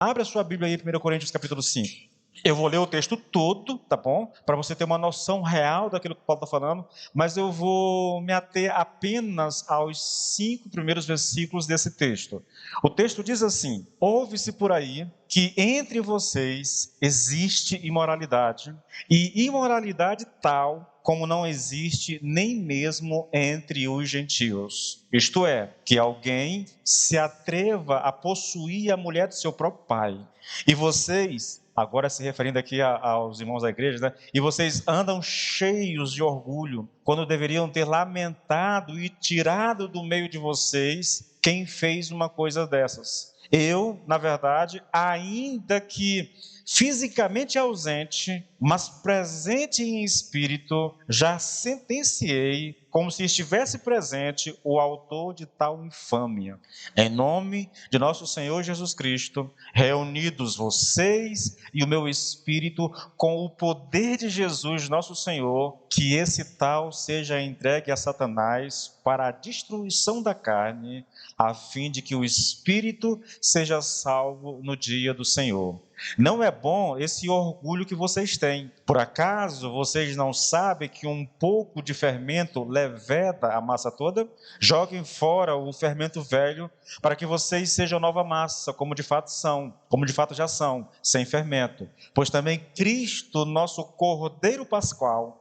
Abre a sua Bíblia aí, 1 Coríntios capítulo 5. Eu vou ler o texto todo, tá bom? Para você ter uma noção real daquilo que Paulo está falando, mas eu vou me ater apenas aos 5 primeiros versículos desse texto. O texto diz assim: ouve-se por aí que entre vocês existe imoralidade, e imoralidade tal como não existe nem mesmo entre os gentios. Isto é, que alguém se atreva a possuir a mulher do seu próprio pai. E vocês, agora se referindo aqui aos irmãos da igreja, né? E vocês andam cheios de orgulho, quando deveriam ter lamentado e tirado do meio de vocês quem fez uma coisa dessas. Eu, na verdade, ainda que fisicamente ausente, mas presente em espírito, já sentenciei, como se estivesse presente, o autor de tal infâmia. Em nome de nosso Senhor Jesus Cristo, reunidos vocês e o meu espírito, com o poder de Jesus, nosso Senhor, que esse tal seja entregue a Satanás para a destruição da carne, a fim de que o espírito seja salvo no dia do Senhor. Não é bom esse orgulho que vocês têm. Por acaso vocês não sabem que um pouco de fermento leveda a massa toda? Joguem fora o fermento velho, para que vocês sejam nova massa, como de fato são, como de fato já são, sem fermento. Pois também Cristo, nosso Cordeiro Pascal,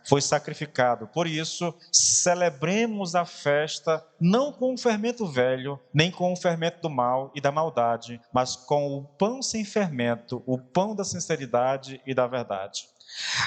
foi sacrificado. Por isso, celebremos a festa não com o fermento velho, nem com o fermento do mal e da maldade, mas com o pão sem fermento, o pão da sinceridade e da verdade.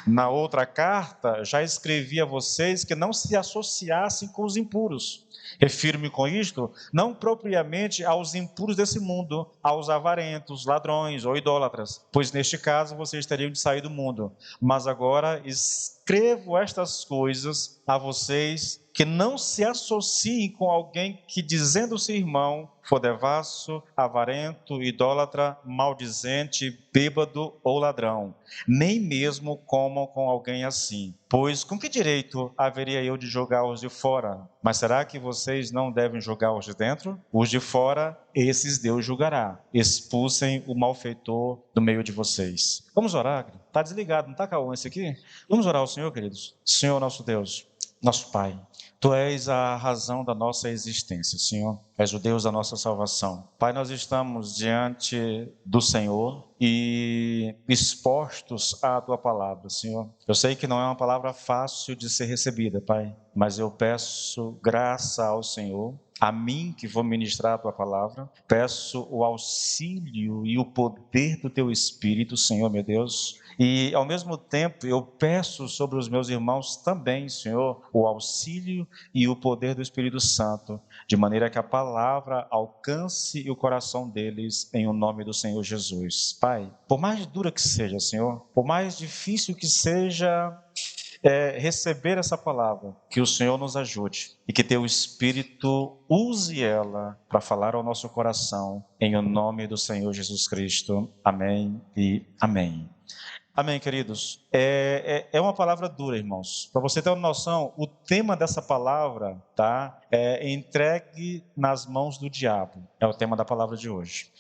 Na outra carta, já escrevi a vocês que não se associassem com os impuros. Refiro-me com isto, não propriamente aos impuros desse mundo, aos avarentos, ladrões ou idólatras, pois neste caso vocês teriam de sair do mundo. Mas agora escrevo estas coisas a vocês que não se associem com alguém que, dizendo-se irmão, for devasso, avarento, idólatra, maldizente, bêbado ou ladrão. Nem mesmo comam com alguém assim. Pois com que direito haveria eu de julgar os de fora? Mas será que vocês não devem julgar os de dentro? Os de fora, esses Deus julgará. Expulsem o malfeitor do meio de vocês. Vamos orar? Está desligado, não está calmo esse aqui? Vamos orar ao Senhor, queridos? Senhor nosso Deus, nosso Pai, Tu és a razão da nossa existência, Senhor. És o Deus da nossa salvação. Pai, nós estamos diante do Senhor e expostos à Tua palavra, Senhor. Eu sei que não é uma palavra fácil de ser recebida, Pai, mas eu peço graça ao Senhor, a mim que vou ministrar a Tua palavra. Peço o auxílio e o poder do Teu Espírito, Senhor, meu Deus. E, ao mesmo tempo, eu peço sobre os meus irmãos também, Senhor, o auxílio e o poder do Espírito Santo, de maneira que a palavra alcance o coração deles, em o nome do Senhor Jesus. Pai, por mais dura que seja, Senhor, por mais difícil que seja receber essa palavra, que o Senhor nos ajude e que Teu Espírito use ela para falar ao nosso coração, em o nome do Senhor Jesus Cristo. Amém e amém. Amém, queridos. É uma palavra dura, irmãos. Para você ter uma noção, o tema dessa palavra, tá? É entregue nas mãos do diabo. É o tema da palavra de hoje.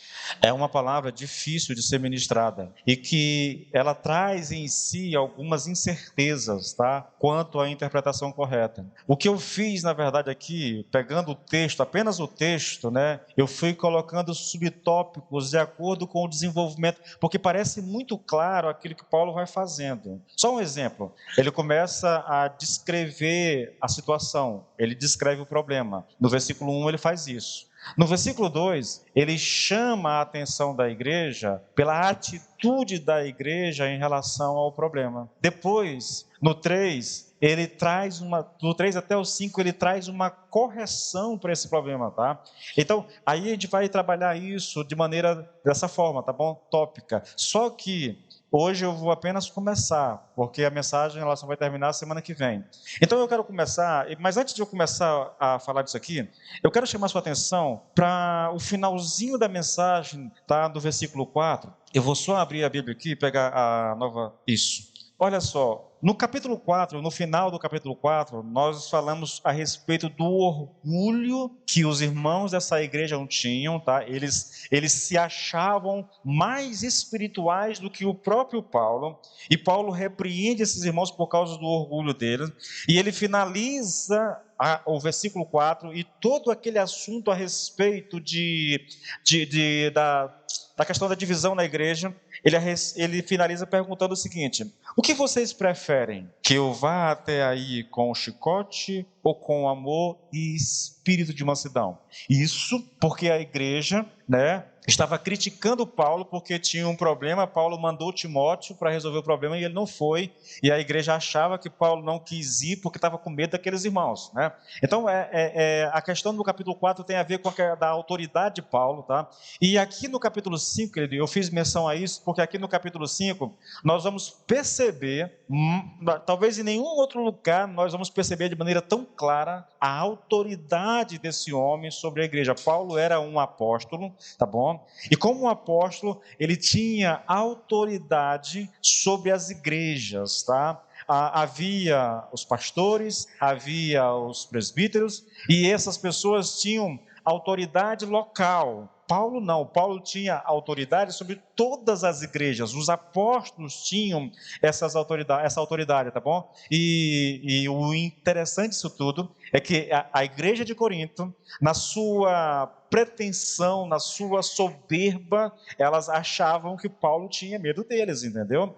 É uma palavra difícil de ser ministrada e que ela traz em si algumas incertezas, tá? Quanto à interpretação correta. O que eu fiz, na verdade, aqui, pegando o texto, apenas o texto, né? Eu fui colocando subtópicos de acordo com o desenvolvimento, porque parece muito claro aquilo que Paulo vai fazendo. Só um exemplo, ele começa a descrever a situação, ele descreve o problema. No versículo 1 ele faz isso. No versículo 2, ele chama a atenção da igreja pela atitude da igreja em relação ao problema. Depois, no 3, ele traz do 3 até o 5, ele traz uma correção para esse problema, tá? Então, aí a gente vai trabalhar isso de maneira dessa forma, tá bom? Tópica. Só que hoje eu vou apenas começar, porque a mensagem ela só vai terminar semana que vem. Então eu quero começar, mas antes de eu começar a falar disso aqui, eu quero chamar sua atenção para o finalzinho da mensagem, tá? Do versículo 4. Eu vou só abrir a Bíblia aqui e pegar a nova. Isso. Olha só, No capítulo 4, no final do capítulo 4, nós falamos a respeito do orgulho que os irmãos dessa igreja não tinham, tá? Eles se achavam mais espirituais do que o próprio Paulo, e Paulo repreende esses irmãos por causa do orgulho deles, e ele finaliza o versículo 4 e todo aquele assunto a respeito da questão da divisão na igreja. Ele finaliza perguntando o seguinte: o que vocês preferem? Que eu vá até aí com o chicote ou com amor e espírito de mansidão? Isso porque a igreja, estava criticando Paulo porque tinha um problema. Paulo mandou Timóteo para resolver o problema e ele não foi, e a igreja achava que Paulo não quis ir porque estava com medo daqueles irmãos, Então, a questão do capítulo 4 tem a ver com da autoridade de Paulo, tá? E aqui no capítulo 5, querido, eu fiz menção a isso, porque aqui no capítulo 5, nós vamos perceber, talvez em nenhum outro lugar, nós vamos perceber de maneira tão clara a autoridade desse homem sobre a igreja. Paulo era um apóstolo, tá bom? E como um apóstolo, ele tinha autoridade sobre as igrejas, tá? Havia os pastores, havia os presbíteros, e essas pessoas tinham autoridade local. Paulo não, Paulo tinha autoridade sobre todas as igrejas, os apóstolos tinham essa autoridade, tá bom? E o interessante disso tudo é que a igreja de Corinto, na sua pretensão, na sua soberba, elas achavam que Paulo tinha medo deles, entendeu?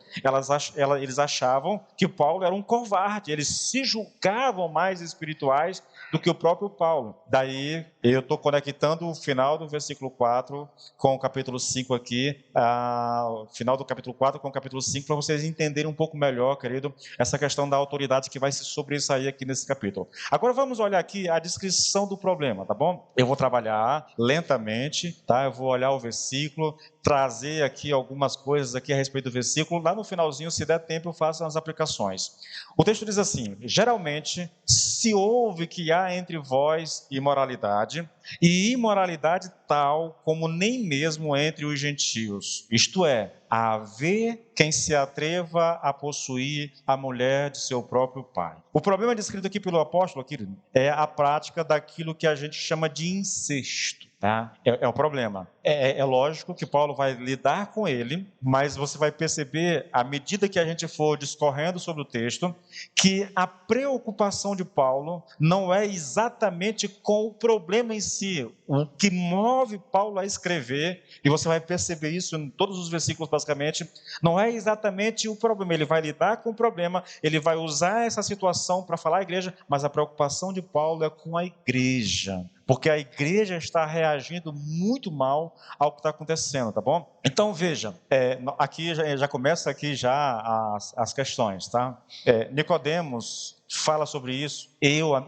Eles achavam que Paulo era um covarde, eles se julgavam mais espirituais do que o próprio Paulo. Daí eu estou conectando o final do versículo 4 com o capítulo 5 aqui, o final do capítulo 4 com o capítulo 5, para vocês entenderem um pouco melhor, querido, essa questão da autoridade que vai se sobressair aqui nesse capítulo. Agora vamos olhar aqui a descrição do problema, tá bom? Eu vou trabalhar lentamente, tá? Eu vou olhar o versículo, trazer aqui algumas coisas aqui a respeito do versículo. Lá no finalzinho, se der tempo, eu faço as aplicações. O texto diz assim: geralmente se ouve que há entre vós imoralidade, e imoralidade tal como nem mesmo entre os gentios, isto é, haver quem se atreva a possuir a mulher de seu próprio pai. O problema descrito aqui pelo apóstolo, querido, é a prática daquilo que a gente chama de incesto. Tá? É o problema. É lógico que Paulo vai lidar com ele, mas você vai perceber, à medida que a gente for discorrendo sobre o texto, que a preocupação de Paulo não é exatamente com o problema em si. O que move Paulo a escrever, e você vai perceber isso em todos os versículos basicamente, não é exatamente o problema. Ele vai lidar com o problema, ele vai usar essa situação para falar à igreja, mas a preocupação de Paulo é com a igreja, porque a igreja está reagindo muito mal ao que está acontecendo, tá bom? Então veja, aqui já começa aqui já as questões, tá? Nicodemos fala sobre isso.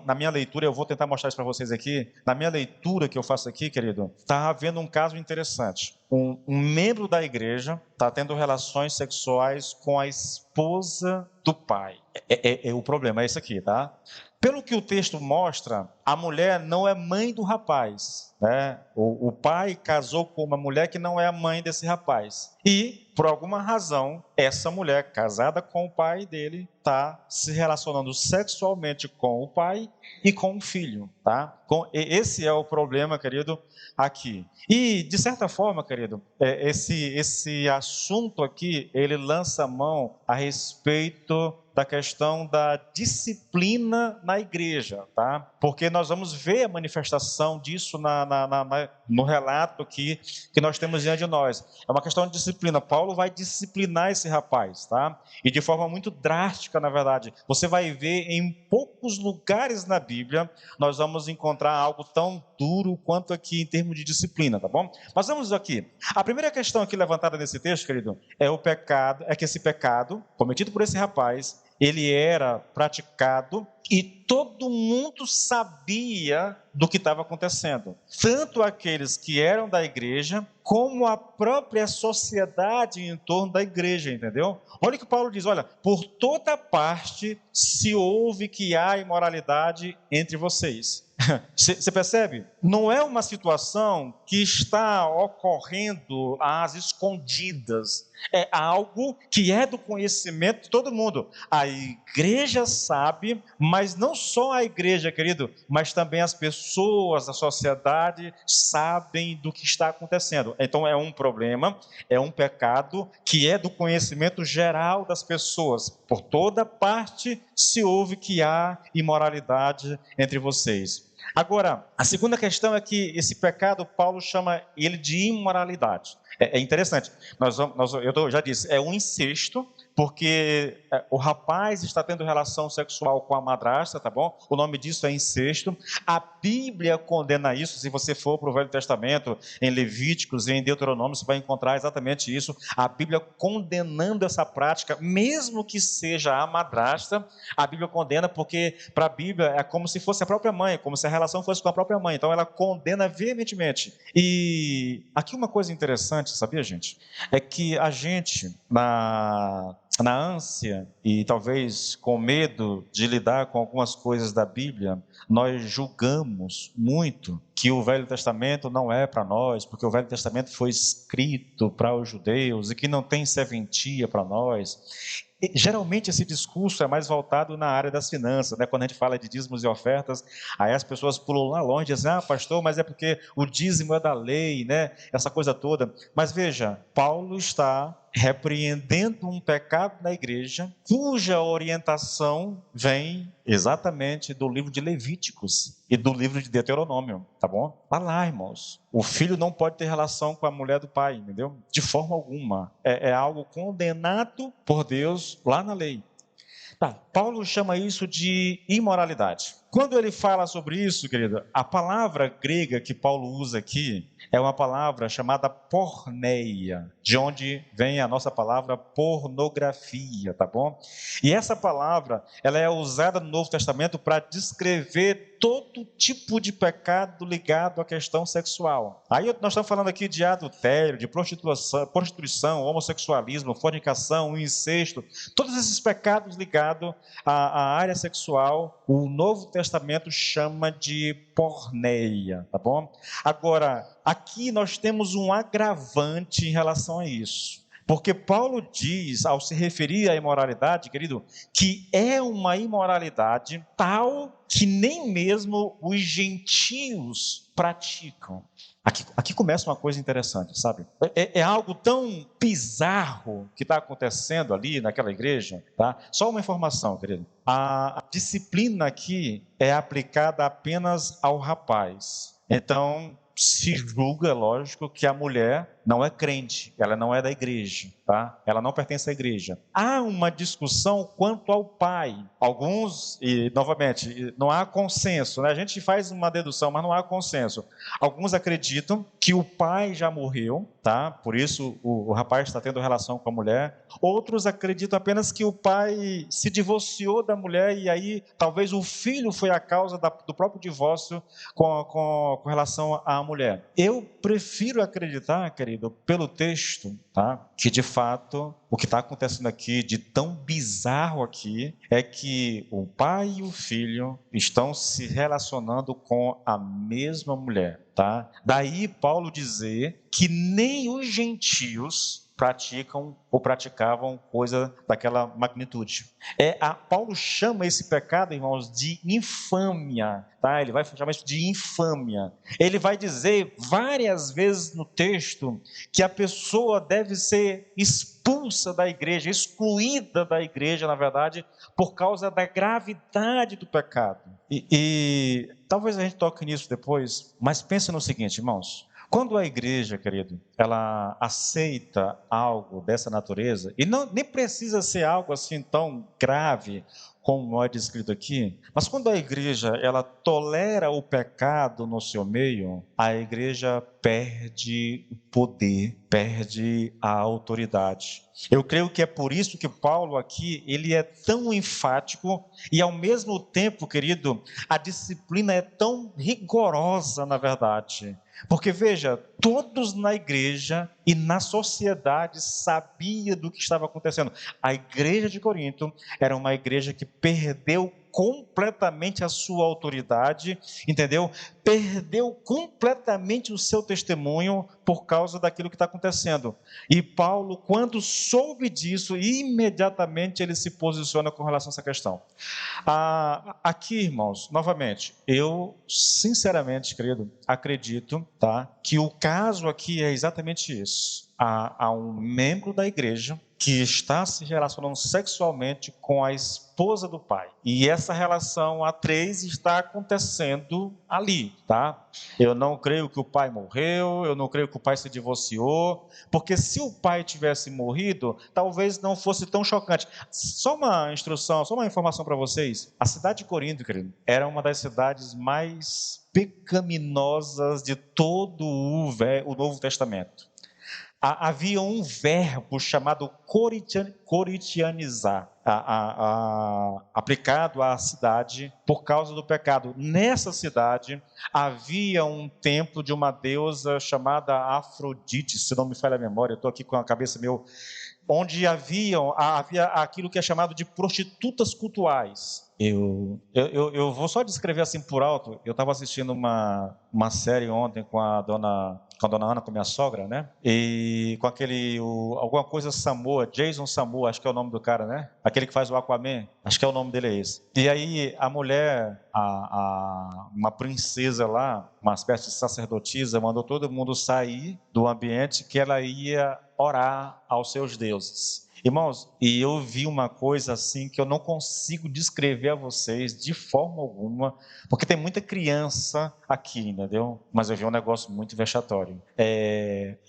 Na minha leitura, eu vou tentar mostrar isso para vocês aqui. Na minha leitura que eu faço aqui, querido, está havendo um caso interessante. Um membro da igreja está tendo relações sexuais com a esposa do pai. O problema é esse aqui, tá? Pelo que o texto mostra, a mulher não é mãe do rapaz, O pai casou com uma mulher que não é a mãe desse rapaz. E, por alguma razão, essa mulher, casada com o pai dele, está se relacionando sexualmente com o pai e com o filho, tá? Esse é o problema, querido, aqui. E, de certa forma, querido, esse assunto aqui, ele lança a mão a respeito da questão da disciplina na igreja, tá? Porque nós vamos ver a manifestação disso no relato aqui que nós temos diante de nós. É uma questão de disciplina. Paulo vai disciplinar esse rapaz, tá? E de forma muito drástica, na verdade. Você vai ver em poucos lugares na Bíblia, nós vamos encontrar algo tão duro quanto aqui em termos de disciplina, tá bom? Mas vamos aqui. A primeira questão aqui levantada nesse texto, querido, é que esse pecado cometido por esse rapaz, ele era praticado e todo mundo sabia do que estava acontecendo. Tanto aqueles que eram da igreja, como a própria sociedade em torno da igreja, entendeu? Olha o que Paulo diz, olha, por toda parte se ouve que há imoralidade entre vocês. Você percebe? Não é uma situação que está ocorrendo às escondidas. É algo que é do conhecimento de todo mundo. A igreja sabe, mas não só a igreja, querido, mas também as pessoas da sociedade sabem do que está acontecendo. Então é um problema, é um pecado que é do conhecimento geral das pessoas. Por toda parte se ouve que há imoralidade entre vocês. Agora, a segunda questão é que esse pecado, Paulo chama ele de imoralidade. É interessante, eu já disse, é um incesto, porque o rapaz está tendo relação sexual com a madrasta, tá bom? O nome disso é incesto. A Bíblia condena isso. Se você for para o Velho Testamento, em Levíticos e em Deuteronômio, você vai encontrar exatamente isso. A Bíblia condenando essa prática, mesmo que seja a madrasta, a Bíblia condena, porque para a Bíblia é como se fosse a própria mãe, como se a relação fosse com a própria mãe. Então ela condena veementemente. E aqui uma coisa interessante, sabia, gente? É que a gente, na ânsia e talvez com medo de lidar com algumas coisas da Bíblia, nós julgamos muito que o Velho Testamento não é para nós, porque o Velho Testamento foi escrito para os judeus e que não tem serventia para nós. E, geralmente esse discurso é mais voltado na área das finanças, né? Quando a gente fala de dízimos e ofertas, aí as pessoas pulam lá longe e dizem, pastor, mas é porque o dízimo é da lei, né? Essa coisa toda. Mas veja, Paulo está repreendendo um pecado na igreja, cuja orientação vem exatamente do livro de Levíticos e do livro de Deuteronômio, tá bom? Vai lá, irmãos. O filho não pode ter relação com a mulher do pai, entendeu? De forma alguma. É algo condenado por Deus lá na lei. Tá, Paulo chama isso de imoralidade. Quando ele fala sobre isso, querido, a palavra grega que Paulo usa aqui é uma palavra chamada porneia, de onde vem a nossa palavra pornografia, tá bom? E essa palavra, ela é usada no Novo Testamento para descrever todo tipo de pecado ligado à questão sexual. Aí nós estamos falando aqui de adultério, de prostituição, homossexualismo, fornicação, incesto, todos esses pecados ligados à área sexual, o Novo Testamento chama de porneia, tá bom? Agora, aqui nós temos um agravante em relação a isso. Porque Paulo diz, ao se referir à imoralidade, querido, que é uma imoralidade tal que nem mesmo os gentios praticam. Aqui começa uma coisa interessante, sabe? É algo tão bizarro que está acontecendo ali naquela igreja, tá? Só uma informação, querido. A disciplina aqui é aplicada apenas ao rapaz. Então, se julga, lógico, que a mulher não é crente, ela não é da igreja, tá? Ela não pertence à igreja. Há uma discussão quanto ao pai. Alguns, e novamente, não há consenso, né? A gente faz uma dedução, mas não há consenso. Alguns acreditam que o pai já morreu, tá? Por isso o rapaz está tendo relação com a mulher. Outros acreditam apenas que o pai se divorciou da mulher e aí talvez o filho foi a causa do próprio divórcio com relação à mulher. Eu prefiro acreditar, querido, pelo texto, tá? Que de fato o que está acontecendo aqui de tão bizarro aqui é que o pai e o filho estão se relacionando com a mesma mulher, tá? Daí Paulo dizer que nem os gentios praticam ou praticavam coisa daquela magnitude. Paulo chama esse pecado, irmãos, de infâmia, tá? Ele vai chamar isso de infâmia. Ele vai dizer várias vezes no texto que a pessoa deve ser expulsa da igreja, excluída da igreja, na verdade, por causa da gravidade do pecado. E talvez a gente toque nisso depois, mas pensa no seguinte, irmãos. Quando a igreja, querido, ela aceita algo dessa natureza, e nem precisa ser algo assim tão grave, como é descrito aqui, mas quando a igreja ela tolera o pecado no seu meio, a igreja perde o poder, perde a autoridade. Eu creio que é por isso que Paulo aqui, ele é tão enfático e ao mesmo tempo, querido, a disciplina é tão rigorosa, na verdade. Porque veja, todos na igreja e na sociedade sabiam do que estava acontecendo. A igreja de Corinto era uma igreja que perdeu completamente a sua autoridade, entendeu? Perdeu completamente o seu testemunho por causa daquilo que está acontecendo. E Paulo, quando soube disso, imediatamente ele se posiciona com relação a essa questão. Aqui, irmãos, novamente, eu sinceramente, querido, acredito, tá, que o caso aqui é exatamente isso. Há um membro da igreja que está se relacionando sexualmente com a esposa do pai. E essa relação a três está acontecendo ali, tá? Eu não creio que o pai morreu, eu não creio que o pai se divorciou, porque se o pai tivesse morrido, talvez não fosse tão chocante. Só uma instrução, só uma informação para vocês. A cidade de Corinto, querido, era uma das cidades mais pecaminosas de todo o Novo Testamento. Havia um verbo chamado corintianizar, aplicado à cidade por causa do pecado. Nessa cidade havia um templo de uma deusa chamada Afrodite, se não me falha a memória, eu estou aqui com a cabeça meio... onde havia aquilo que é chamado de prostitutas cultuais. Eu vou só descrever assim por alto. Eu estava assistindo uma série ontem com a dona Ana, com minha sogra, né? E com alguma coisa Samoa, Jason Samoa, acho que é o nome do cara, né? Aquele que faz o Aquaman, acho que é o nome dele é esse. E aí a mulher, uma princesa lá, uma espécie de sacerdotisa, mandou todo mundo sair do ambiente que ela ia orar aos seus deuses. Irmãos, e eu vi uma coisa assim que eu não consigo descrever a vocês de forma alguma, porque tem muita criança aqui, entendeu? Mas eu vi um negócio muito vexatório.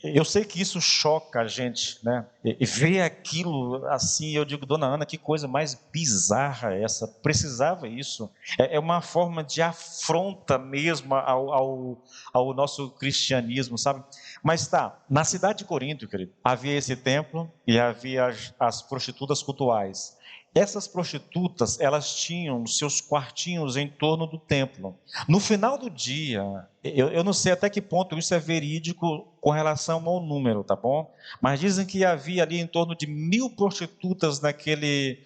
Eu sei que isso choca a gente, né? E ver aquilo assim, eu digo, dona Ana, que coisa mais bizarra é essa? Precisava isso? É uma forma de afronta mesmo ao nosso cristianismo, sabe? Mas tá, na cidade de Corinto, querido, havia esse templo e havia as prostitutas cultuais. Essas prostitutas, elas tinham seus quartinhos em torno do templo. No final do dia, eu não sei até que ponto isso é verídico com relação ao número, tá bom? Mas dizem que havia ali em torno de 1000 prostitutas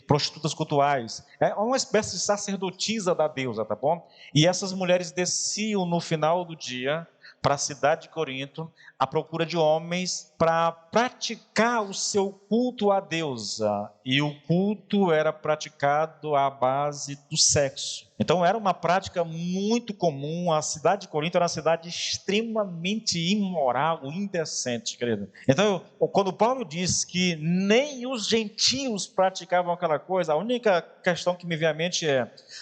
prostitutas cultuais. É uma espécie de sacerdotisa da deusa, tá bom? E essas mulheres desciam no final do dia para a cidade de Corinto, à procura de homens para praticar o seu culto à deusa. E o culto era praticado à base do sexo. Então era uma prática muito comum. A cidade de Corinto era uma cidade extremamente imoral, indecente, querido. Então, quando Paulo diz que nem os gentios praticavam aquela coisa, a única questão que me vem à mente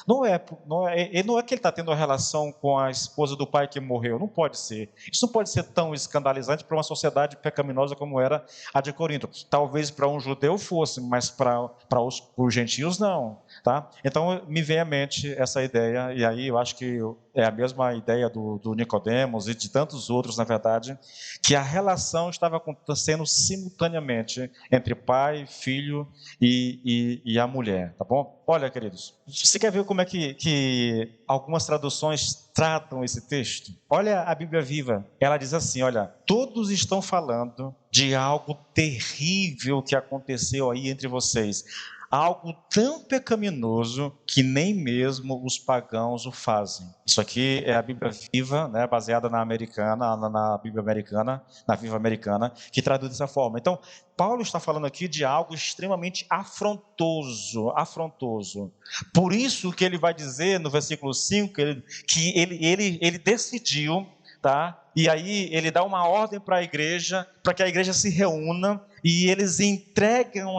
não é que ele está tendo uma relação com a esposa do pai que morreu. Não pode ser. Isso não pode ser tão escandalizante para uma sociedade pecaminosa como era a de Corinto. Talvez para um judeu fosse, mas para os gentios não. Tá? Então me vem à mente essa ideia, e aí eu acho que é a mesma ideia do Nicodemos e de tantos outros, na verdade, que a relação estava acontecendo simultaneamente entre pai, filho e a mulher, tá bom? Olha, queridos, você quer ver como é que algumas traduções tratam esse texto? Olha a Bíblia Viva, ela diz assim, olha, todos estão falando de algo terrível que aconteceu aí entre vocês, algo tão pecaminoso que nem mesmo os pagãos o fazem. Isso aqui é a Bíblia Viva, né, baseada na Bíblia americana, na Viva Americana, que traduz dessa forma. Então, Paulo está falando aqui de algo extremamente afrontoso. Por isso que ele vai dizer no versículo 5 que ele decidiu, tá? E aí ele dá uma ordem para a igreja para que a igreja se reúna e eles entregam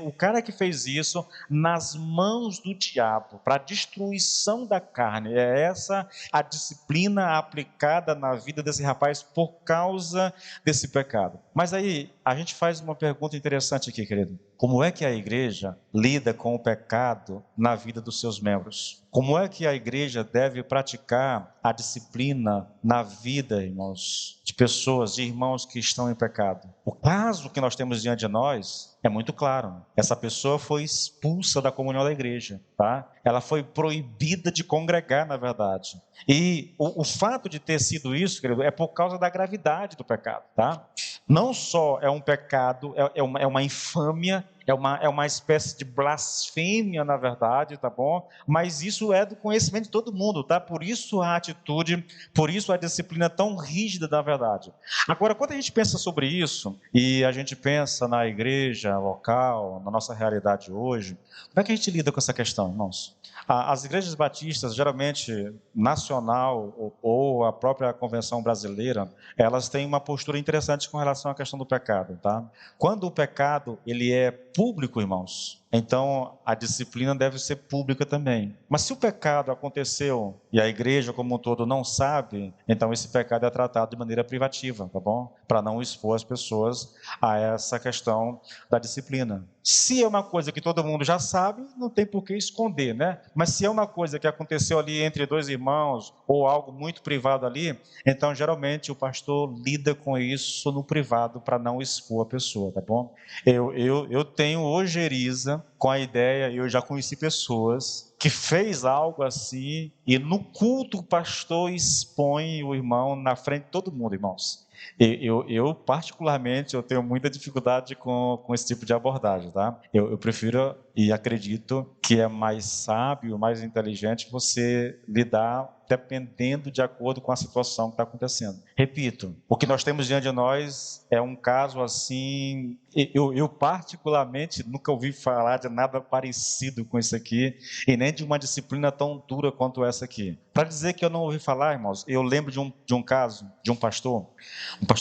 o cara que fez isso nas mãos do diabo, para a destruição da carne. É essa a disciplina aplicada na vida desse rapaz por causa desse pecado. Mas aí, a gente faz uma pergunta interessante aqui, querido. Como é que a igreja lida com o pecado na vida dos seus membros? Como é que a igreja deve praticar a disciplina na vida, irmãos, de pessoas, de irmãos que estão em pecado? O caso que nós temos diante de nós é muito claro. Essa pessoa foi expulsa da comunhão da igreja, tá? Ela foi proibida de congregar, na verdade. E o fato de ter sido isso, querido, é por causa da gravidade do pecado, tá? Não só é um pecado, é uma infâmia, é uma espécie de blasfêmia, na verdade, tá bom? Mas isso é do conhecimento de todo mundo, tá? Por isso a atitude, por isso a disciplina tão rígida, na verdade. Agora, quando a gente pensa sobre isso, e a gente pensa na igreja local, na nossa realidade hoje, como é que a gente lida com essa questão, irmãos? As igrejas batistas, geralmente nacional ou a própria convenção brasileira, elas têm uma postura interessante com relação à questão do pecado, tá? Quando o pecado ele é público, irmãos, então a disciplina deve ser pública também. Mas se o pecado aconteceu e a igreja como um todo não sabe, então esse pecado é tratado de maneira privativa, tá bom? Para não expor as pessoas a essa questão da disciplina. Se é uma coisa que todo mundo já sabe, não tem por que esconder, né? Mas se é uma coisa que aconteceu ali entre dois irmãos ou algo muito privado ali, então geralmente o pastor lida com isso no privado para não expor a pessoa, tá bom? Eu tenho ojeriza com a ideia, eu já conheci pessoas que fez algo assim e no culto o pastor expõe o irmão na frente de todo mundo, irmãos. Eu particularmente, eu tenho muita dificuldade com esse tipo de abordagem, tá? Eu prefiro e acredito que é mais sábio, mais inteligente você lidar dependendo de acordo com a situação que está acontecendo. Repito, o que nós temos diante de nós é um caso assim, eu particularmente nunca ouvi falar de nada parecido com isso aqui, e nem de uma disciplina tão dura quanto essa aqui. Para dizer que eu não ouvi falar, irmãos, eu lembro de um caso, de um pastor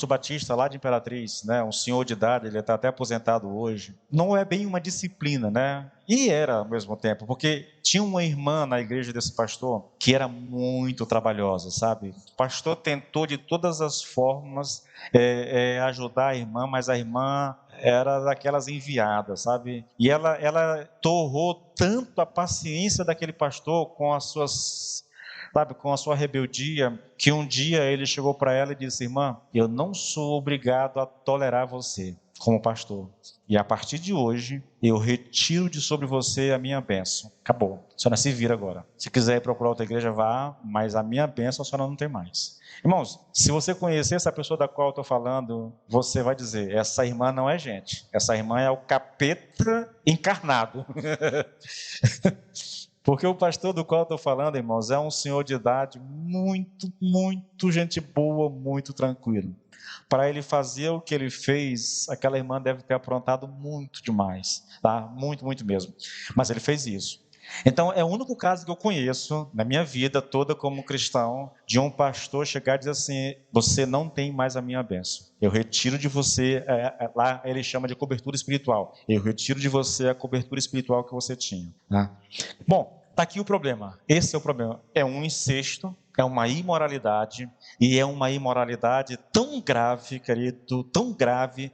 batista lá de Imperatriz, né, um senhor de idade, ele está até aposentado hoje. Não é bem uma disciplina, né? E era ao mesmo tempo, porque tinha uma irmã na igreja desse pastor que era muito trabalhosa, sabe? O pastor tentou de todas as formas ajudar a irmã, mas a irmã era daquelas enviadas, sabe? E ela torrou tanto a paciência daquele pastor com as suas, sabe, com a sua rebeldia, que um dia ele chegou para ela e disse: irmã, eu não sou obrigado a tolerar você como pastor. E a partir de hoje, eu retiro de sobre você a minha bênção. Acabou. A senhora se vira agora. Se quiser ir procurar outra igreja, vá, mas a minha bênção a senhora não tem mais. Irmãos, se você conhecer essa pessoa da qual eu estou falando, você vai dizer: essa irmã não é gente. Essa irmã é o capeta encarnado. Porque o pastor do qual eu estou falando, irmãos, é um senhor de idade muito gente boa, muito tranquilo. Para ele fazer o que ele fez, aquela irmã deve ter aprontado muito demais, tá? Muito mesmo. Mas ele fez isso. Então, é o único caso que eu conheço na minha vida toda como cristão, de um pastor chegar e dizer assim: você não tem mais a minha bênção. Eu retiro de você, lá ele chama de cobertura espiritual. Eu retiro de você a cobertura espiritual que você tinha. Tá? Bom, está aqui o problema. Esse é o problema. É um incesto, é uma imoralidade, e é uma imoralidade tão grave, querido, tão grave,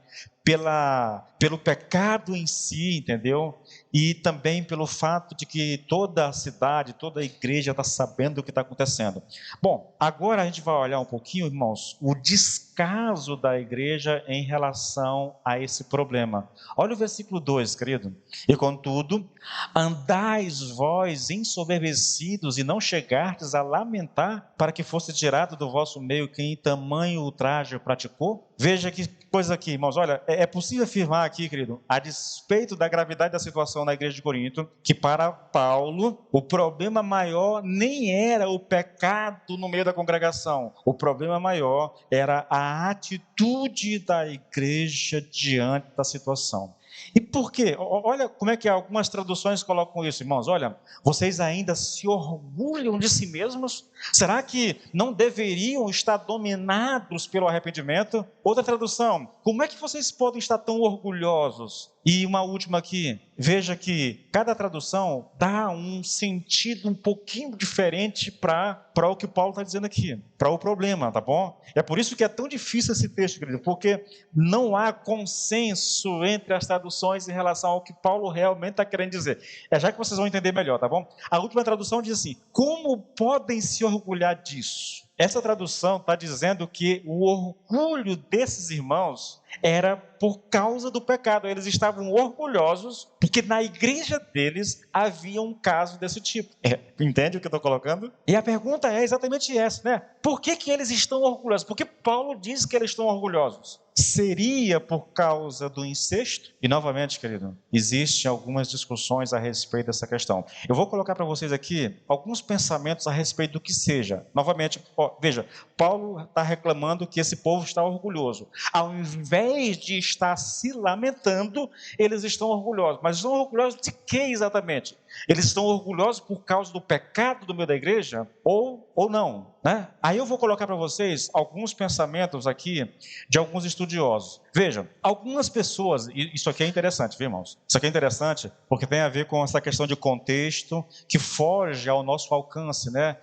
pelo pecado em si, entendeu? E também pelo fato de que toda a cidade, toda a igreja está sabendo o que está acontecendo. Bom, agora a gente vai olhar um pouquinho, irmãos, o descaso da igreja em relação a esse problema. Olha o versículo 2, querido. E contudo, andais vós ensoberbecidos e não chegastes a lamentar para que fosse tirado do vosso meio quem tamanho ultraje praticou? Veja que coisa aqui, irmãos. Olha, é possível afirmar aqui, querido, a despeito da gravidade da situação na igreja de Corinto, que para Paulo o problema maior nem era o pecado no meio da congregação. O problema maior era a atitude da igreja diante da situação. E por quê? Olha como é que algumas traduções colocam isso, irmãos. Olha, vocês ainda se orgulham de si mesmos? Será que não deveriam estar dominados pelo arrependimento? Outra tradução, como é que vocês podem estar tão orgulhosos? E uma última aqui, veja que cada tradução dá um sentido um pouquinho diferente para o que Paulo está dizendo aqui, para o problema, tá bom? É por isso que é tão difícil esse texto, querido, porque não há consenso entre as traduções em relação ao que Paulo realmente está querendo dizer. É já que vocês vão entender melhor, tá bom? A última tradução diz assim: como podem se orgulhar disso? Essa tradução está dizendo que o orgulho desses irmãos era por causa do pecado. Eles estavam orgulhosos porque na igreja deles havia um caso desse tipo. Entende o que eu estou colocando? E a pergunta é exatamente essa, né? Por que eles estão orgulhosos? Porque Paulo diz que eles estão orgulhosos. Seria por causa do incesto? E novamente, querido, existem algumas discussões a respeito dessa questão. Eu vou colocar para vocês aqui alguns pensamentos a respeito do que seja. Novamente, veja, Paulo está reclamando que esse povo está orgulhoso. Ao invés de estar se lamentando, eles estão orgulhosos. Mas estão orgulhosos de quê exatamente? Eles estão orgulhosos por causa do pecado do meio da igreja? Ou não, né? Aí eu vou colocar para vocês alguns pensamentos aqui de alguns estudiosos. Vejam, algumas pessoas, e isso aqui é interessante, viu, irmãos? Isso aqui é interessante porque tem a ver com essa questão de contexto que foge ao nosso alcance, né?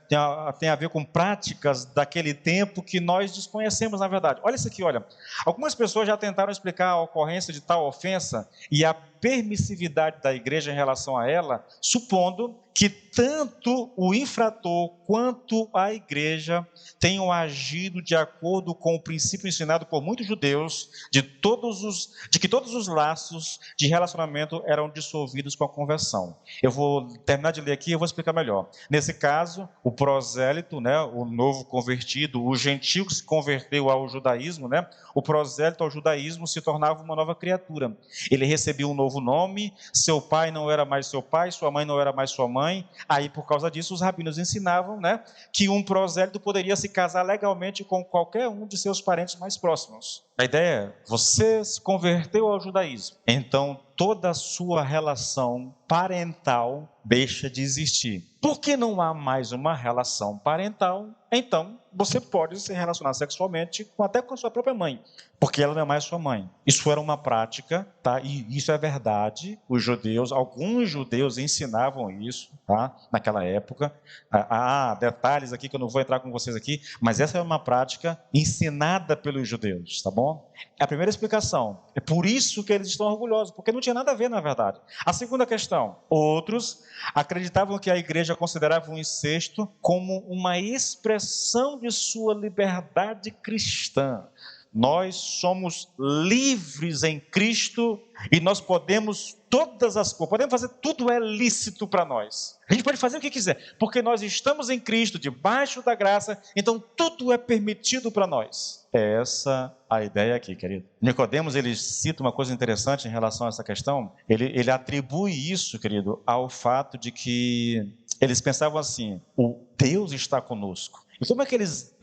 Tem a ver com práticas daquele tempo que nós desconhecemos, na verdade. Olha isso aqui, olha. Algumas pessoas já tentaram explicar a ocorrência de tal ofensa e a permissividade da igreja em relação a ela, supondo que tanto o infrator quanto a igreja tenham agido de acordo com o princípio ensinado por muitos judeus de que todos os laços de relacionamento eram dissolvidos com a conversão. Eu vou terminar de ler aqui e eu vou explicar melhor. Nesse caso, o prosélito, né, o novo convertido, o gentio que se converteu ao judaísmo, né, o prosélito ao judaísmo se tornava uma nova criatura. Ele recebia um novo nome, seu pai não era mais seu pai, sua mãe não era mais sua mãe. Aí, por causa disso, os rabinos ensinavam, né, que um prosélito poderia se casar legalmente com qualquer um de seus parentes mais próximos. A ideia é, você se converteu ao judaísmo, então toda a sua relação parental deixa de existir. Porque não há mais uma relação parental, então você pode se relacionar sexualmente até com a sua própria mãe, porque ela não é mais sua mãe. Isso era uma prática, tá? E isso é verdade. Os judeus, alguns judeus ensinavam isso, tá? Naquela época. Detalhes aqui que eu não vou entrar com vocês aqui, mas essa é uma prática ensinada pelos judeus, tá bom? É a primeira explicação. É por isso que eles estão orgulhosos, porque não tinha nada a ver, na verdade. A segunda questão: outros acreditavam que a igreja considerava o incesto como uma expressão de sua liberdade cristã. Nós somos livres em Cristo e nós podemos todas as coisas, podemos fazer, tudo é lícito para nós. A gente pode fazer o que quiser, porque nós estamos em Cristo, debaixo da graça, então tudo é permitido para nós. É essa a ideia aqui, querido. Nicodemos, ele cita uma coisa interessante em relação a essa questão. Ele atribui isso, querido, ao fato de que eles pensavam assim: o Deus está conosco. E como é que eles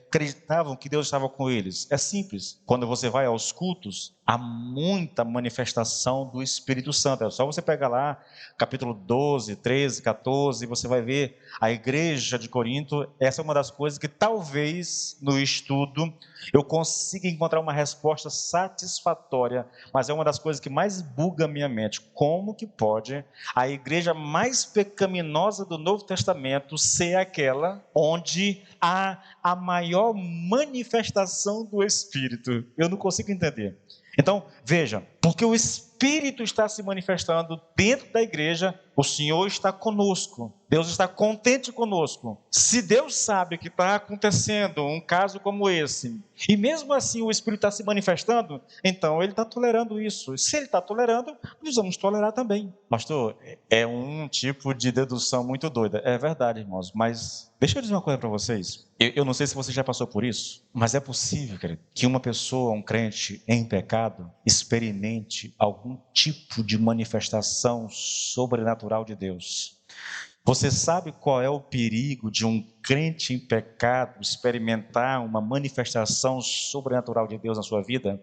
acreditavam que Deus estava com eles? É simples. Quando você vai aos cultos, há muita manifestação do Espírito Santo. É só você pegar lá, capítulo 12, 13, 14, e você vai ver a igreja de Corinto. Essa é uma das coisas que talvez no estudo eu consiga encontrar uma resposta satisfatória, mas é uma das coisas que mais buga a minha mente. Como que pode a igreja mais pecaminosa do Novo Testamento ser aquela onde há a maior manifestação do Espírito? Eu não consigo entender. Então, veja, porque o Espírito está se manifestando dentro da igreja, o Senhor está conosco. Deus está contente conosco. Se Deus sabe que está acontecendo um caso como esse, e mesmo assim o Espírito está se manifestando, então Ele está tolerando isso. Se Ele está tolerando, nós vamos tolerar também. Pastor, é um tipo de dedução muito doida. É verdade, irmãos, mas deixa eu dizer uma coisa para vocês. Eu não sei se você já passou por isso, mas é possível, querido, que uma pessoa, um crente em pecado, experimente algum tipo de manifestação sobrenatural de Deus. Você sabe qual é o perigo de um crente em pecado experimentar uma manifestação sobrenatural de Deus na sua vida?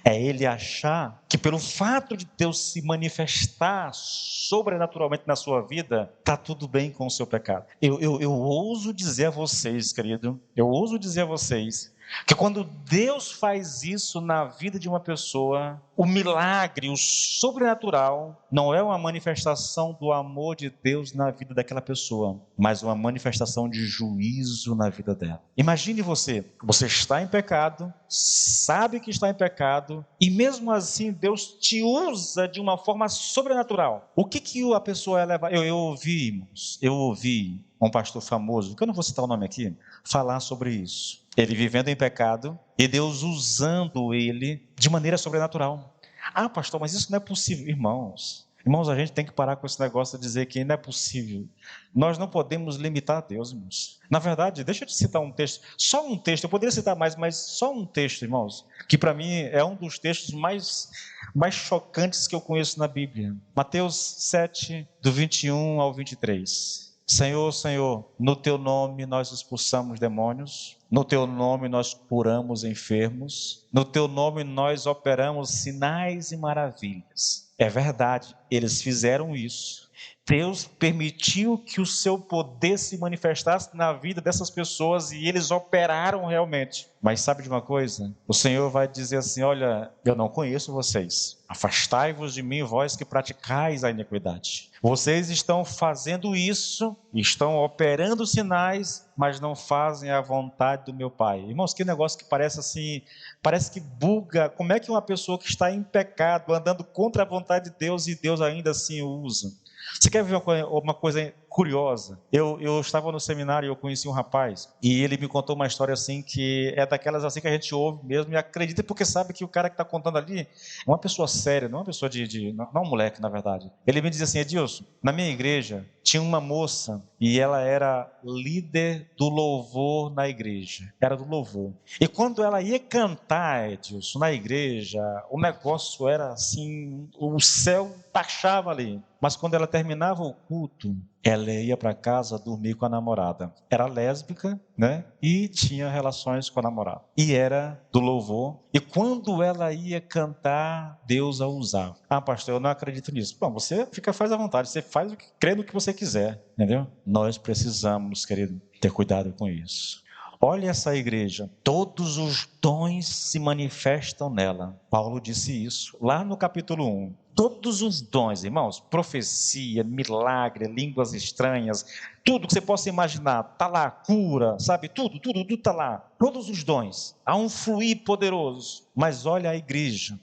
É ele achar que que pelo fato de Deus se manifestar sobrenaturalmente na sua vida, está tudo bem com o seu pecado. Eu ouso dizer a vocês, querido, eu ouso dizer a vocês, que quando Deus faz isso na vida de uma pessoa, o milagre, o sobrenatural, não é uma manifestação do amor de Deus na vida daquela pessoa, mas uma manifestação de juízo na vida dela. Imagine você está em pecado, sabe que está em pecado, e mesmo assim Deus te usa de uma forma sobrenatural. O que a pessoa leva? Eu ouvi um pastor famoso, que eu não vou citar o nome aqui, falar sobre isso. Ele vivendo em pecado e Deus usando ele de maneira sobrenatural. Ah, pastor, mas isso não é possível. Irmãos, a gente tem que parar com esse negócio de dizer que não é possível. Nós não podemos limitar a Deus, irmãos. Na verdade, deixa eu te citar um texto, só um texto, eu poderia citar mais, mas só um texto, irmãos, que para mim é um dos textos mais chocantes que eu conheço na Bíblia. Mateus 7, do 21 ao 23. Senhor, Senhor, no teu nome nós expulsamos demônios, no teu nome nós curamos enfermos, no teu nome nós operamos sinais e maravilhas. É verdade, eles fizeram isso. Deus permitiu que o seu poder se manifestasse na vida dessas pessoas e eles operaram realmente. Mas sabe de uma coisa? O Senhor vai dizer assim: olha, eu não conheço vocês. Afastai-vos de mim, vós que praticais a iniquidade. Vocês estão fazendo isso, estão operando sinais, mas não fazem a vontade do meu Pai. Irmãos, que negócio que parece assim, parece que buga. Como é que uma pessoa que está em pecado, andando contra a vontade de Deus, e Deus ainda assim o usa? Você quer ver uma coisa curiosa? Eu estava no seminário e eu conheci um rapaz, e ele me contou uma história assim, que é daquelas assim que a gente ouve mesmo e acredita, porque sabe que o cara que está contando ali é uma pessoa séria, não é uma pessoa não é um moleque, na verdade. Ele me dizia assim: Edilson, na minha igreja tinha uma moça e ela era líder do louvor na igreja, era do louvor. E quando ela ia cantar, Edilson, na igreja, o negócio era assim, o céu taxava ali. Mas quando ela terminava o culto, ela ia para casa dormir com a namorada. Era lésbica, né? E tinha relações com a namorada. E era do louvor. E quando ela ia cantar, Deus a usava. Ah, pastor, eu não acredito nisso. Bom, você faz à vontade. Você faz crê no que você quiser, entendeu? Nós precisamos, querido, ter cuidado com isso. Olha essa igreja, todos os dons se manifestam nela. Paulo disse isso lá no capítulo 1. Todos os dons, irmãos, profecia, milagre, línguas estranhas, tudo que você possa imaginar, está lá, cura, sabe, tudo está lá. Todos os dons, há um fluir poderoso. Mas olha a igreja,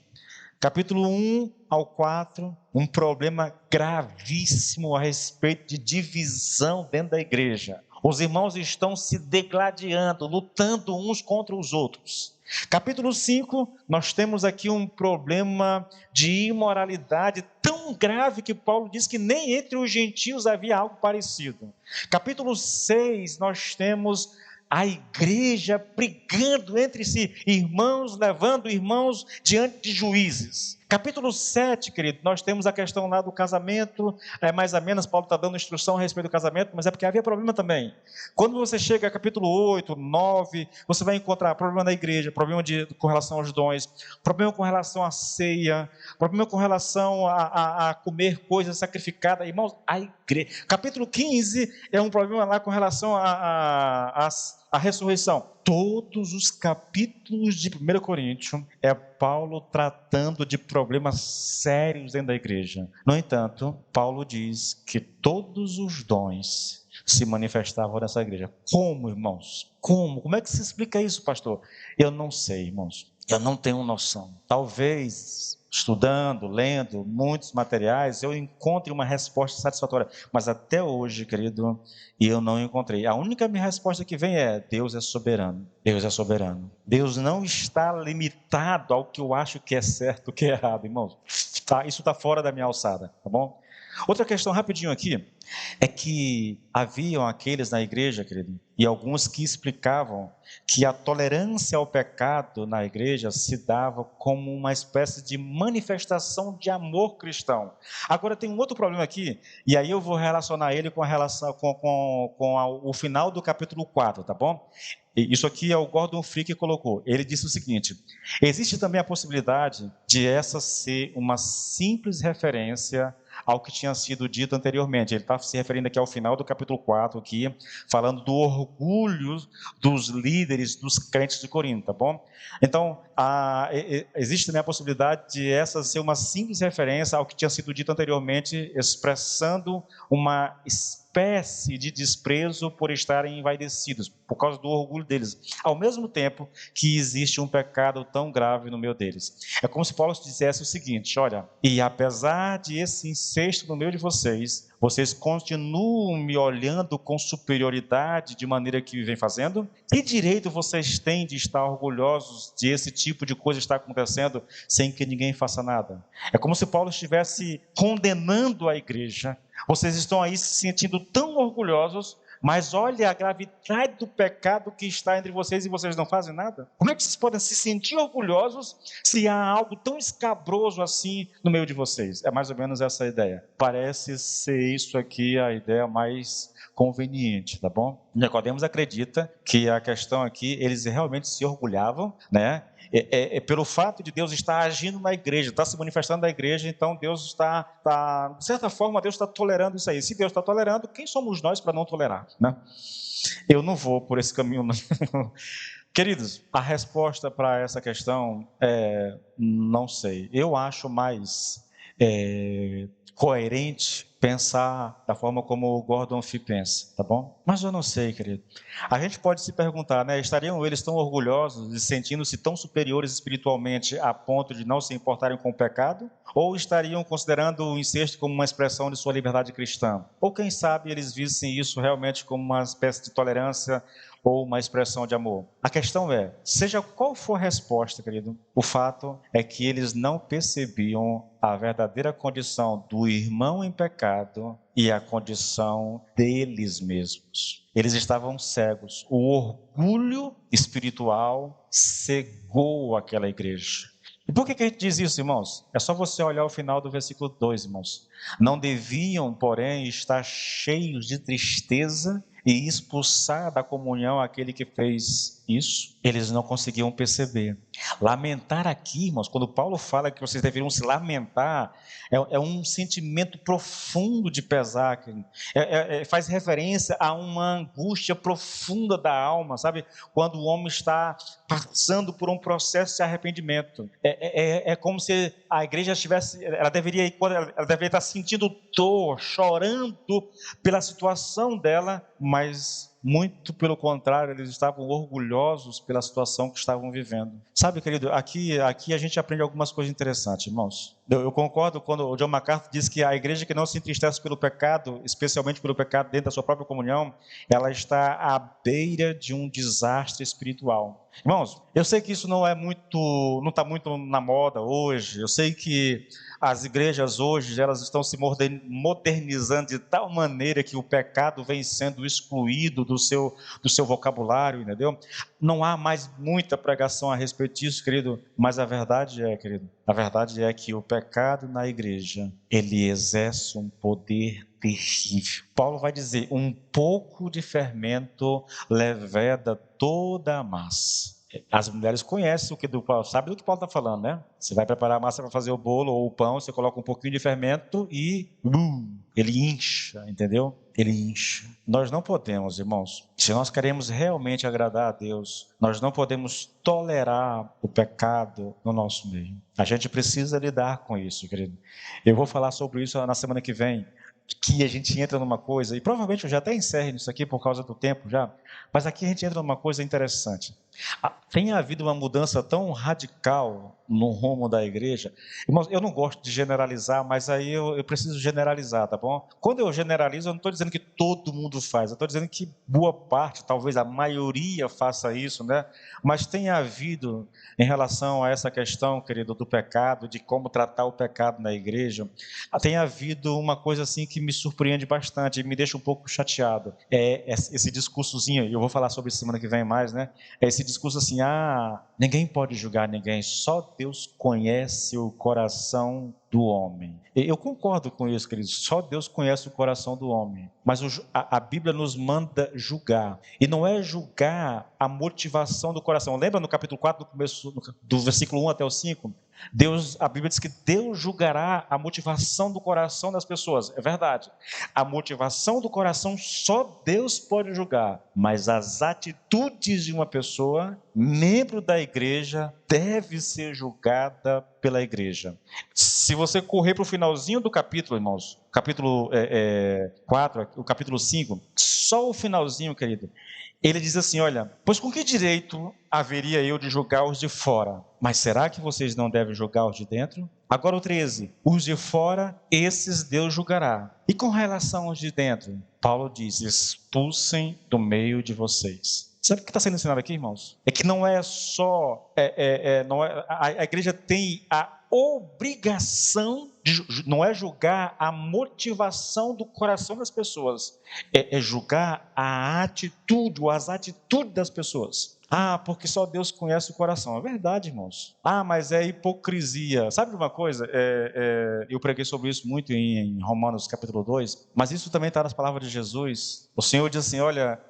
capítulo 1 ao 4, um problema gravíssimo a respeito de divisão dentro da igreja. Os irmãos estão se degladiando, lutando uns contra os outros. Capítulo 5, nós temos aqui um problema de imoralidade tão grave que Paulo diz que nem entre os gentios havia algo parecido. Capítulo 6, nós temos a igreja brigando entre si, irmãos levando irmãos diante de juízes. Capítulo 7, querido, nós temos a questão lá do casamento, mais ou menos, Paulo está dando instrução a respeito do casamento, mas é porque havia problema também. Quando você chega a capítulo 8, 9, você vai encontrar problema da igreja, problema com relação aos dons, problema com relação à ceia, problema com relação a comer coisas sacrificadas. Irmãos, a igreja. Capítulo 15 é um problema lá com relação a ressurreição. Todos os capítulos de 1 Coríntios é Paulo tratando de problemas sérios dentro da igreja. No entanto, Paulo diz que todos os dons se manifestavam nessa igreja. Como, irmãos? Como? Como é que se explica isso, pastor? Eu não sei, irmãos. Eu não tenho noção. Talvez, estudando, lendo muitos materiais, eu encontre uma resposta satisfatória. Mas até hoje, querido, eu não encontrei. A única minha resposta que vem é: Deus é soberano. Deus é soberano. Deus não está limitado ao que eu acho que é certo, que é errado, irmãos. Isso está fora da minha alçada, tá bom? Outra questão rapidinho aqui, é que haviam aqueles na igreja, querido, e alguns que explicavam que a tolerância ao pecado na igreja se dava como uma espécie de manifestação de amor cristão. Agora tem um outro problema aqui, e aí eu vou relacionar ele com a relação o final do capítulo 4, tá bom? Isso aqui é o Gordon Fee que colocou. Ele disse o seguinte: existe também a possibilidade de essa ser uma simples referência ao que tinha sido dito anteriormente. Ele está se referindo aqui ao final do capítulo 4, aqui, falando do orgulho dos líderes, dos crentes de Corinto, tá bom? Então, existe também a possibilidade de essa ser uma simples referência ao que tinha sido dito anteriormente, expressando uma espécie de desprezo por estarem envaidecidos, por causa do orgulho deles, ao mesmo tempo que existe um pecado tão grave no meio deles. É como se Paulo dissesse o seguinte: olha, e apesar de esse incesto no meio de vocês, vocês continuam me olhando com superioridade de maneira que vem fazendo? Que direito vocês têm de estar orgulhosos de esse tipo de coisa estar acontecendo sem que ninguém faça nada? É como se Paulo estivesse condenando a igreja. Vocês estão aí se sentindo tão orgulhosos, mas olha a gravidade do pecado que está entre vocês e vocês não fazem nada. Como é que vocês podem se sentir orgulhosos se há algo tão escabroso assim no meio de vocês? É mais ou menos essa a ideia. Parece ser isso aqui a ideia mais conveniente, tá bom? Nicodemos acredita que a questão aqui, eles realmente se orgulhavam, né? Pelo fato de Deus estar agindo na igreja, está se manifestando na igreja, então Deus de certa forma, Deus está tolerando isso aí. Se Deus está tolerando, quem somos nós para não tolerar, né? Eu não vou por esse caminho, não. Queridos, a resposta para essa questão não sei. Eu acho mais coerente pensar da forma como o Gordon Fee pensa, tá bom? Mas eu não sei, querido. A gente pode se perguntar, né? Estariam eles tão orgulhosos e sentindo-se tão superiores espiritualmente a ponto de não se importarem com o pecado? Ou estariam considerando o incesto como uma expressão de sua liberdade cristã? Ou quem sabe eles vissem isso realmente como uma espécie de tolerância ou uma expressão de amor? A questão é, seja qual for a resposta, querido, o fato é que eles não percebiam a verdadeira condição do irmão em pecado e a condição deles mesmos. Eles estavam cegos. O orgulho espiritual cegou aquela igreja. E por que a gente diz isso, irmãos? É só você olhar o final do versículo 2, irmãos. Não deviam, porém, estar cheios de tristeza e expulsar da comunhão aquele que fez isso. Eles não conseguiam perceber. Lamentar aqui, irmãos, quando Paulo fala que vocês deveriam se lamentar, é um sentimento profundo de pesar, faz referência a uma angústia profunda da alma, sabe? Quando o homem está passando por um processo de arrependimento. É como se a igreja ela deveria estar sentindo dor, chorando pela situação dela, mas muito pelo contrário, eles estavam orgulhosos pela situação que estavam vivendo. Sabe, querido, aqui a gente aprende algumas coisas interessantes, irmãos. Eu concordo quando o John MacArthur diz que a igreja que não se entristece pelo pecado, especialmente pelo pecado dentro da sua própria comunhão, ela está à beira de um desastre espiritual. Irmãos, eu sei que isso não está muito na moda hoje. Eu sei que as igrejas hoje, elas estão se modernizando de tal maneira que o pecado vem sendo excluído do seu vocabulário, entendeu? Não há mais muita pregação a respeito disso, querido, mas a verdade é que o pecado na igreja, ele exerce um poder terrível. Paulo vai dizer, um pouco de fermento leveda toda a massa. As mulheres conhecem o que do Paulo, sabem do que Paulo está falando, né? Você vai preparar a massa para fazer o bolo ou o pão, você coloca um pouquinho de fermento e ele incha, entendeu? Ele incha. Nós não podemos, irmãos, se nós queremos realmente agradar a Deus, nós não podemos tolerar o pecado no nosso meio. A gente precisa lidar com isso, querido. Eu vou falar sobre isso na semana que vem, que a gente entra numa coisa, e provavelmente eu já até encerro nisso aqui por causa do tempo já, mas aqui a gente entra numa coisa interessante. Tem havido uma mudança tão radical no rumo da igreja. Irmãos, eu não gosto de generalizar, mas aí eu preciso generalizar, tá bom? Quando eu generalizo, eu não estou dizendo que todo mundo faz, eu estou dizendo que boa parte, talvez a maioria faça isso, né? Mas tem havido, em relação a essa questão, querido, do pecado, de como tratar o pecado na igreja, tem havido uma coisa assim que me surpreende bastante e me deixa um pouco chateado. É esse discursozinho, eu vou falar sobre isso semana que vem mais, né? É esse discurso assim, ninguém pode julgar ninguém, só Deus conhece o coração do homem. Eu concordo com isso, queridos, só Deus conhece o coração do homem, mas a Bíblia nos manda julgar, e não é julgar a motivação do coração. Lembra no capítulo 4, no começo, do versículo 1 até o 5? A Bíblia diz que Deus julgará a motivação do coração das pessoas. É verdade. A motivação do coração só Deus pode julgar, mas as atitudes de uma pessoa, membro da igreja, deve ser julgada pela igreja. Se você correr para o finalzinho do capítulo, irmãos, capítulo 4, o capítulo 5, só o finalzinho, querido, ele diz assim, olha, pois com que direito haveria eu de julgar os de fora? Mas será que vocês não devem julgar os de dentro? Agora o 13, os de fora, esses Deus julgará. E com relação aos de dentro? Paulo diz, expulsem do meio de vocês. Sabe o que está sendo ensinado aqui, irmãos? É que não é só, a igreja tem a obrigação, não é julgar a motivação do coração das pessoas, é julgar a atitude, ou as atitudes das pessoas. Porque só Deus conhece o coração. É verdade, irmãos. Mas é hipocrisia. Sabe de uma coisa? Eu preguei sobre isso muito em Romanos capítulo 2, mas isso também está nas palavras de Jesus. O Senhor diz assim, olha,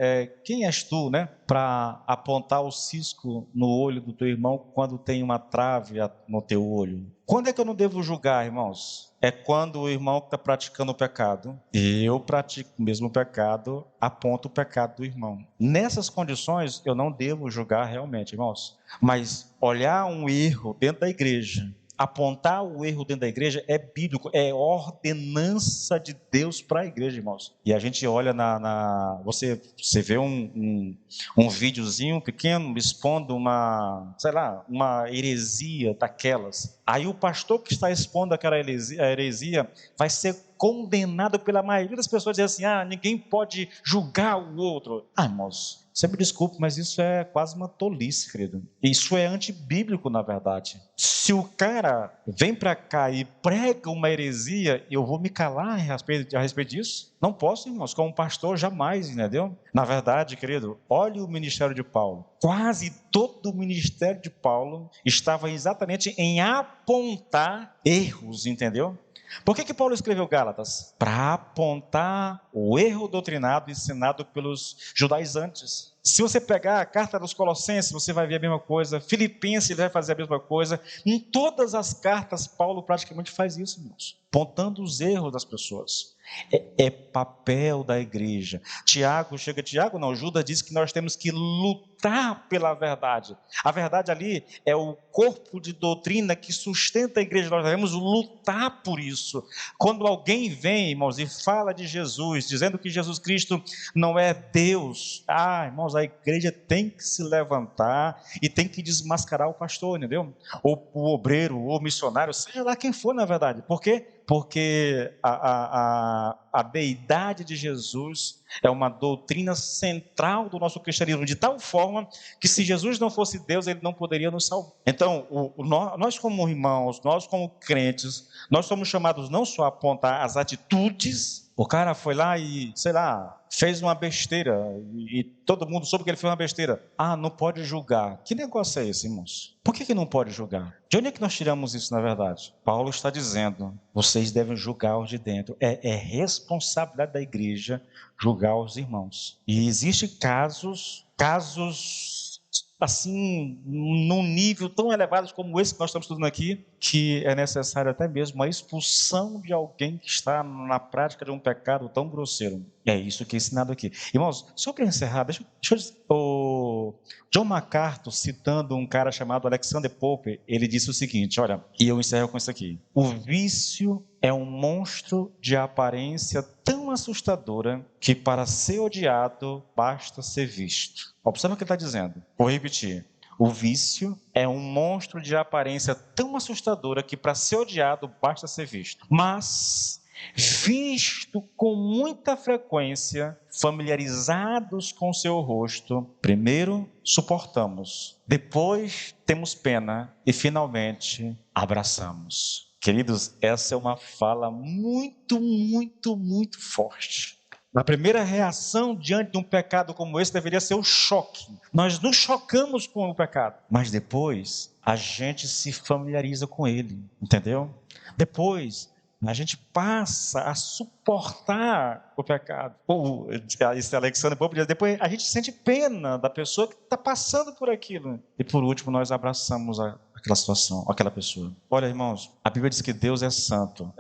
quem és tu, né, para apontar o cisco no olho do teu irmão quando tem uma trave no teu olho? Quando é que eu não devo julgar, irmãos? É quando o irmão que está praticando o pecado, e eu pratico o mesmo pecado, aponto o pecado do irmão. Nessas condições, eu não devo julgar realmente, irmãos. Mas olhar um erro dentro da igreja, apontar o erro dentro da igreja é bíblico, é ordenança de Deus para a igreja, irmãos. E a gente olha você vê um videozinho pequeno expondo uma heresia daquelas. Aí o pastor que está expondo aquela heresia vai ser condenado pela maioria das pessoas, dizer assim, ninguém pode julgar o outro. Irmãos, você me desculpe, mas isso é quase uma tolice, querido. Isso é antibíblico, na verdade. Se o cara vem para cá e prega uma heresia, eu vou me calar a respeito disso? Não posso, irmãos, como pastor, jamais, entendeu? Na verdade, querido, olhe o ministério de Paulo. Quase todo o ministério de Paulo estava exatamente em apontar erros, entendeu? Por que Paulo escreveu Gálatas? Para apontar o erro doutrinado ensinado pelos judaizantes. Se você pegar a carta dos Colossenses, você vai ver a mesma coisa. Filipenses, ele vai fazer a mesma coisa. Em todas as cartas, Paulo praticamente faz isso, irmãos, apontando os erros das pessoas. É papel da igreja. Judas diz que nós temos que lutar pela verdade. A verdade ali é o corpo de doutrina que sustenta a igreja. Nós devemos lutar por isso. Quando alguém vem, irmãos, e fala de Jesus, dizendo que Jesus Cristo não é Deus, irmãos, a igreja tem que se levantar e tem que desmascarar o pastor, entendeu? Ou o obreiro, ou o missionário, seja lá quem for, na verdade. Por quê? Porque a deidade de Jesus é uma doutrina central do nosso cristianismo, de tal forma que se Jesus não fosse Deus, ele não poderia nos salvar. Então, nós como irmãos, nós como crentes, nós somos chamados não só a apontar as atitudes. O cara foi lá e, fez uma besteira, e todo mundo soube que ele fez uma besteira. Não pode julgar. Que negócio é esse, irmãos? Por que não pode julgar? De onde é que nós tiramos isso, na verdade? Paulo está dizendo, vocês devem julgar os de dentro. É responsabilidade da igreja julgar os irmãos. E existem casos assim, num nível tão elevado como esse que nós estamos estudando aqui, que é necessário até mesmo a expulsão de alguém que está na prática de um pecado tão grosseiro. É isso que é ensinado aqui. Irmãos, só para encerrar, deixa eu dizer, o John MacArthur, citando um cara chamado Alexander Pope, ele disse o seguinte, olha, e eu encerro com isso aqui: o vício é um monstro de aparência tão assustadora que para ser odiado basta ser visto. Observa o que ele está dizendo. Vou repetir. O vício é um monstro de aparência tão assustadora que para ser odiado basta ser visto. Mas, visto com muita frequência, familiarizados com seu rosto, primeiro suportamos, depois temos pena e finalmente abraçamos. Queridos, essa é uma fala muito, muito, muito forte. A primeira reação diante de um pecado como esse deveria ser o choque. Nós nos chocamos com o pecado, mas depois a gente se familiariza com ele, entendeu? Depois a gente passa a suportar o pecado. Ou, esse Alexandre Pope diz, depois a gente sente pena da pessoa que está passando por aquilo. E por último, nós abraçamos aquela situação, aquela pessoa. Olha, irmãos, a Bíblia diz que Deus é santo.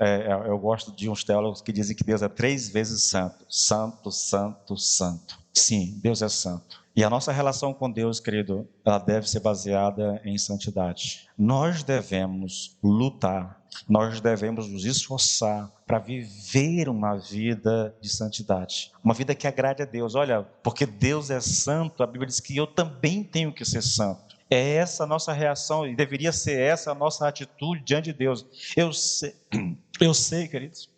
Eu gosto de uns teólogos que dizem que Deus é 3 vezes santo. Santo, santo, santo. Sim, Deus é santo. E a nossa relação com Deus, querido, ela deve ser baseada em santidade. Nós devemos lutar, nós devemos nos esforçar para viver uma vida de santidade. Uma vida que agrade a Deus. Olha, porque Deus é santo, a Bíblia diz que eu também tenho que ser santo. É essa a nossa reação e deveria ser essa a nossa atitude diante de Deus. Eu sei, queridos,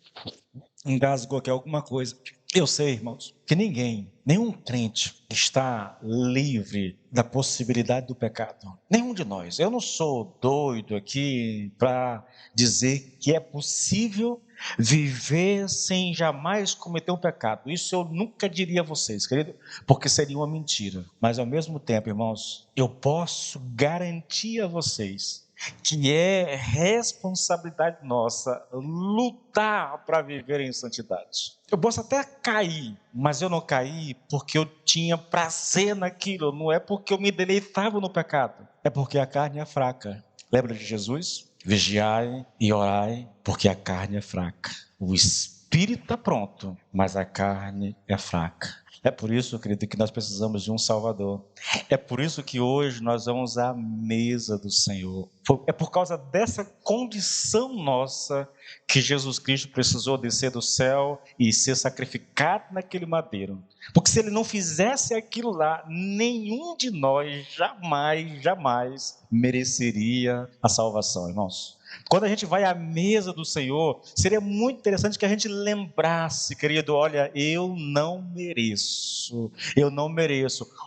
engasgou aqui alguma coisa. Eu sei, irmãos, que nenhum crente está livre da possibilidade do pecado. Nenhum de nós. Eu não sou doido aqui para dizer que é possível viver sem jamais cometer um pecado. Isso eu nunca diria a vocês, querido, porque seria uma mentira. Mas ao mesmo tempo, irmãos, eu posso garantir a vocês que é responsabilidade nossa lutar para viver em santidade. Eu posso até cair, mas eu não caí porque eu tinha prazer naquilo, não é porque eu me deleitava no pecado, é porque a carne é fraca. Lembra de Jesus? Vigiai e orai, porque a carne é fraca. O espírito está pronto, mas a carne é fraca. É por isso, querido, que nós precisamos de um Salvador. É por isso que hoje nós vamos à mesa do Senhor. É por causa dessa condição nossa que Jesus Cristo precisou descer do céu e ser sacrificado naquele madeiro. Porque se ele não fizesse aquilo lá, nenhum de nós jamais mereceria a salvação, irmãos. Quando a gente vai à mesa do Senhor, seria muito interessante que a gente lembrasse, querido, olha, eu não mereço.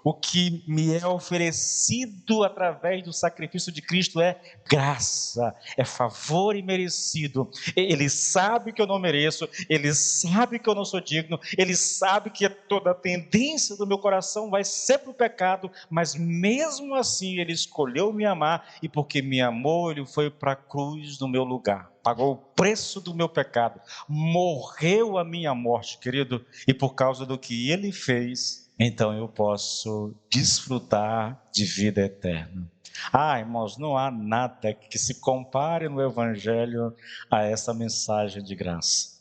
O que me é oferecido através do sacrifício de Cristo é graça, é favor imerecido. Ele sabe que eu não mereço, ele sabe que eu não sou digno, ele sabe que toda a tendência do meu coração vai ser para o pecado, mas mesmo assim ele escolheu me amar, e porque me amou, ele foi para a cruz no meu lugar, pagou o preço do meu pecado, morreu a minha morte, querido, e por causa do que ele fez, então eu posso desfrutar de vida eterna. Irmãos, não há nada que se compare no Evangelho a essa mensagem de graça.